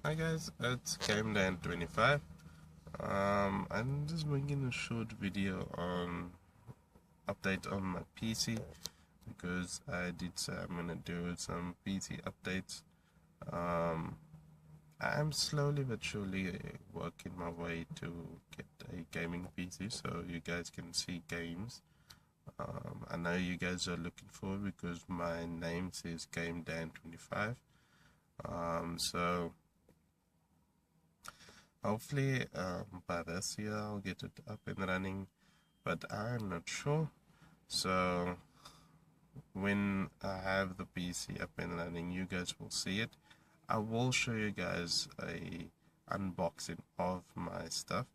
Hi guys, it's GameDan25. I'm just making a short video on update on my PC because I did say I'm gonna do some PC updates. I'm slowly but surely working my way to get a gaming PC so you guys can see games. I know you guys are looking for it because my name says GameDan25. So hopefully by this year I'll get it up and running, but I'm not sure. So when I have the PC up and running, you guys will see it. I will show you guys a unboxing of my stuff.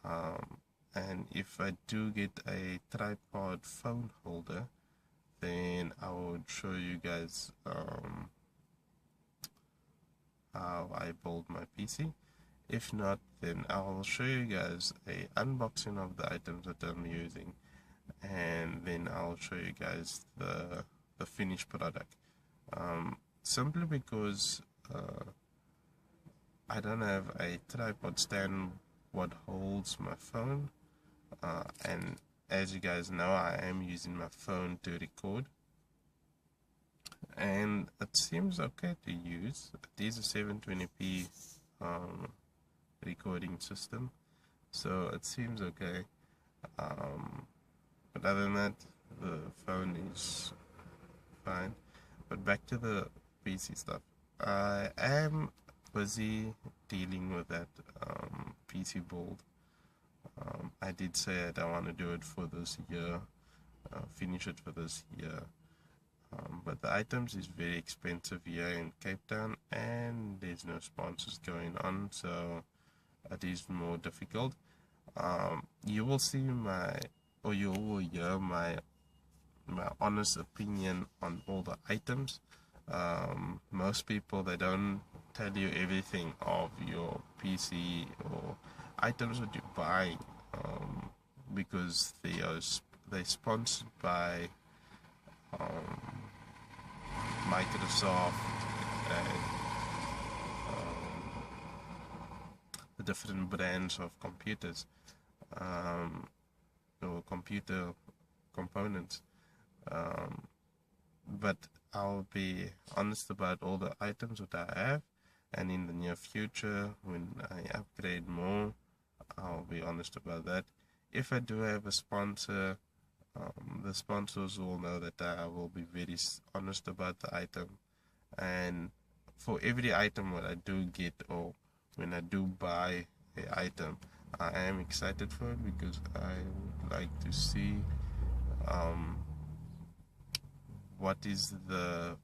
And if I do get a tripod phone holder, then I would show you guys how I build my PC. If not, then I'll show you guys a unboxing of the items that I'm using, and then I'll show you guys the finished product. Simply because I don't have a tripod stand what holds my phone, and as you guys know, I am using my phone to record, and it seems okay to use. It is a 720p recording system, so it seems okay. But other than that, the phone is fine. But back to the PC stuff. I am busy dealing with that PC build. I did say I don't want to do it for this year, finish it for this year. But the items is very expensive here in Cape Town, and there's no sponsors going on, so it is more difficult. You will see you will hear my honest opinion on all the items. Most people, they don't tell you everything of your PC or items that you're buying, because they're sponsored by Microsoft and the different brands of computers, or computer components. But I'll be honest about all the items that I have, and in the near future, when I upgrade more, I'll be honest about that. If I do have a sponsor, the sponsors will know that I will be very honest about the item. And for every item that I do get, or when I do buy a item, I am excited for it because I would like to see what is the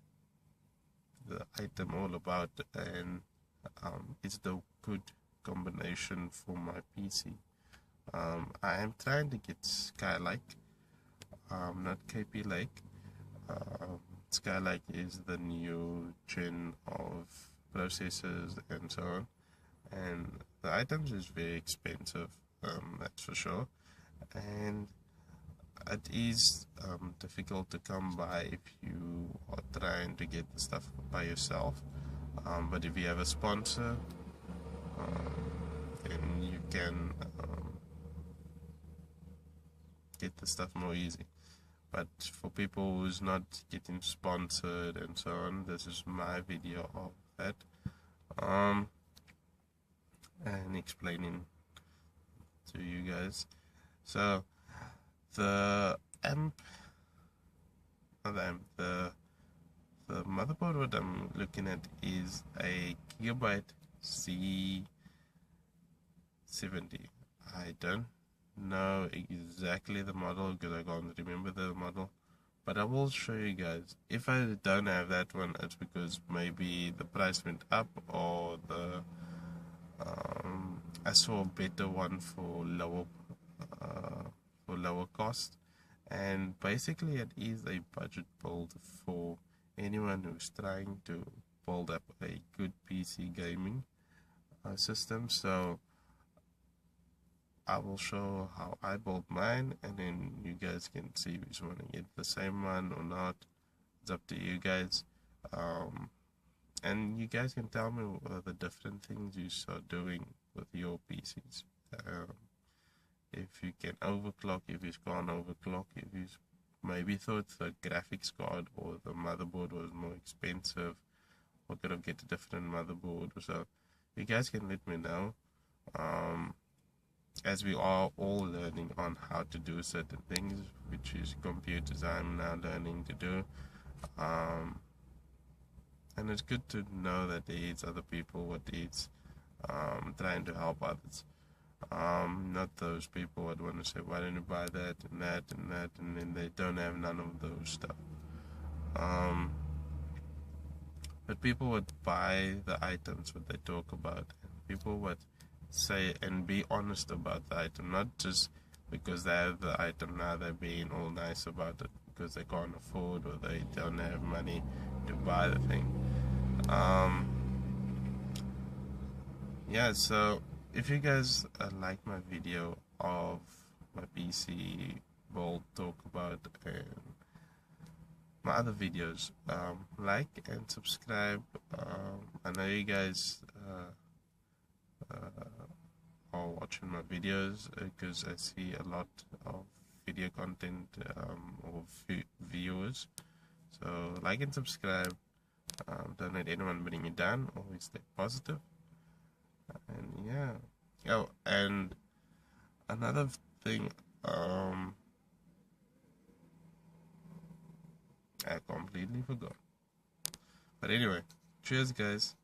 item all about, and it's the good combination for my PC. I am trying to get Skylake, not KP Lake. Skylake is the new gen of processors and so on, and the items is very expensive, that's for sure, and it is difficult to come by if you are trying to get the stuff by yourself. But if you have a sponsor, then you can get the stuff more easy. But for people who's not getting sponsored and so on, this is my video of that, and explaining to you guys. So the the motherboard what I'm looking at is a Gigabyte Z70. I don't know exactly the model because I can't remember the model, but I will show you guys. If I don't have that one, it's because maybe the price went up, or I saw a better one for lower cost. And basically it is a budget build for anyone who's trying to build up a good PC gaming system. So I will show how I built mine, and then you guys can see which one to get, the same one or not. It's up to you guys. And you guys can tell me what are the different things you are doing with your PCs. Um, if you can overclock, if you can't overclock, if you maybe thought the graphics card or the motherboard was more expensive, or could have get a different motherboard or so. You guys can let me know. As we are all learning on how to do certain things, which is computers I'm now learning to do. And it's good to know that there is other people what is trying to help others. Not those people that want to say, why don't you buy that and that and that, and then they don't have none of those stuff. But people would buy the items what they talk about, and people would say and be honest about the item, not just because they have the item now they're being all nice about it because they can't afford or they don't have money to buy the thing. Yeah, so if you guys like my video of my PC build talk about and my other videos, like and subscribe. I know you guys are watching my videos because I see a lot of video content or viewers. So like and subscribe. Don't let anyone bring you down. Always stay positive. And yeah. Oh, and another thing. I completely forgot. But anyway, cheers, guys.